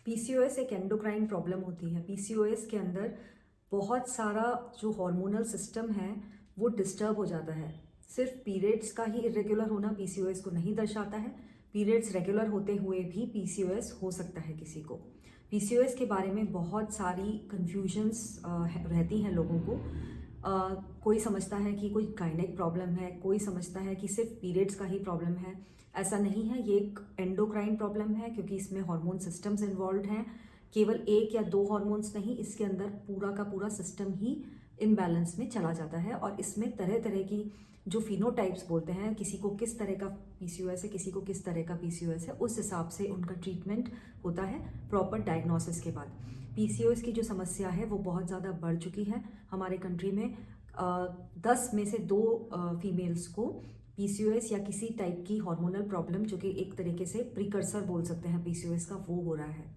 PCOS एक endocrine problem होती है। पीसीओएस के अंदर बहुत सारा जो हार्मोनल सिस्टम है वो डिस्टर्ब हो जाता है। सिर्फ पीरियड्स का ही इरेगुलर होना पीसीओएस को नहीं दर्शाता है। पीरियड्स रेगुलर होते हुए भी पीसीओएस हो सकता है किसी को। पीसीओएस के बारे में बहुत सारी कन्फ्यूजन्स रहती हैं लोगों को। कोई समझता है कि कोई गायनेक प्रॉब्लम है, कोई समझता है कि सिर्फ पीरियड्स का ही प्रॉब्लम है। ऐसा नहीं है, ये एक एंडोक्राइन प्रॉब्लम है क्योंकि इसमें हार्मोन सिस्टम्स इन्वॉल्व हैं। केवल एक या दो हार्मोन्स नहीं, इसके अंदर पूरा का पूरा सिस्टम ही इम्बैलेंस में चला जाता है। और इसमें तरह तरह की जो फिनोटाइप्स बोलते हैं, किसी को किस तरह का पीसीओएस है, किसी को किस तरह का पीसीओएस है, उस हिसाब से उनका ट्रीटमेंट होता है प्रॉपर डायग्नोसिस के बाद। पीसीओएस की जो समस्या है वो बहुत ज़्यादा बढ़ चुकी है हमारे कंट्री में। 10 में से 2 फीमेल्स को पीसीओएस या किसी टाइप की हार्मोनल प्रॉब्लम, जो कि एक तरीके से प्रिकर्सर बोल सकते हैं पीसीओएस का, वो हो रहा है।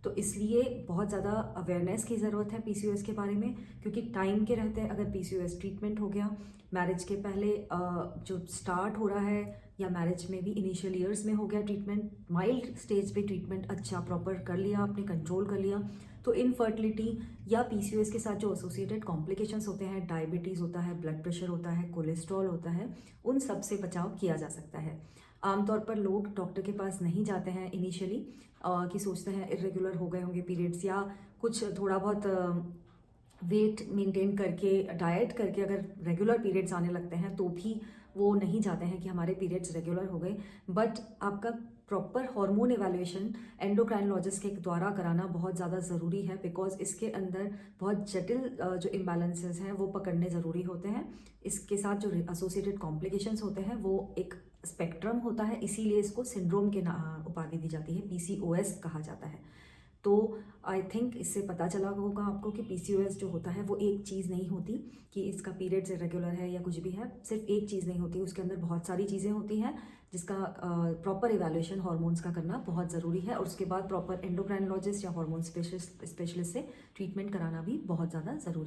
तो इसलिए बहुत ज़्यादा अवेयरनेस की ज़रूरत है पीसीओएस के बारे में, क्योंकि टाइम के रहते अगर पीसीओएस ट्रीटमेंट हो गया, मैरिज के पहले जो स्टार्ट हो रहा है, या मैरिज में भी इनिशियल ईयर्स में हो गया ट्रीटमेंट, माइल्ड स्टेज पे ट्रीटमेंट अच्छा प्रॉपर कर लिया आपने, कंट्रोल कर लिया, तो इनफर्टिलिटी या पीसीओएस के साथ जो एसोसिएटेड कॉम्प्लिकेशंस होते हैं, डायबिटीज़ होता है, ब्लड प्रेशर होता है, कोलेस्ट्रॉल होता है, उन सब से बचाव किया जा सकता है। आमतौर पर लोग डॉक्टर के पास नहीं जाते हैं इनिशियली, कि सोचते हैं इरेगुलर हो गए होंगे पीरियड्स, या कुछ थोड़ा बहुत वेट मेंटेन करके, डाइट करके अगर रेगुलर पीरियड्स आने लगते हैं तो भी वो नहीं जाते हैं कि हमारे पीरियड्स रेगुलर हो गए। बट आपका प्रॉपर हार्मोन एवेल्युएशन एंडोक्राइनोलॉजिस्ट के द्वारा कराना बहुत ज़्यादा ज़रूरी है, बिकॉज इसके अंदर बहुत जटिल जो इम्बैलेंसेस हैं वो पकड़ने ज़रूरी होते हैं। इसके साथ जो एसोसिएटेड कॉम्प्लिकेशंस होते हैं वो एक स्पेक्ट्रम होता है, इसीलिए इसको सिंड्रोम के उपाधि दी जाती है, पीसीओएस कहा जाता है। तो आई थिंक इससे पता चला होगा आपको कि पीसीओएस जो होता है वो एक चीज़ नहीं होती कि इसका पीरियड्स इरेगुलर है या कुछ भी है। सिर्फ एक चीज़ नहीं होती, उसके अंदर बहुत सारी चीज़ें होती हैं जिसका प्रॉपर इवैल्यूएशन हार्मोन्स का करना बहुत ज़रूरी है, और उसके बाद प्रॉपर एंडोक्राइनोलॉजिस्ट या हार्मोन स्पेशलिस्ट से ट्रीटमेंट कराना भी बहुत ज़्यादा ज़रूरी है।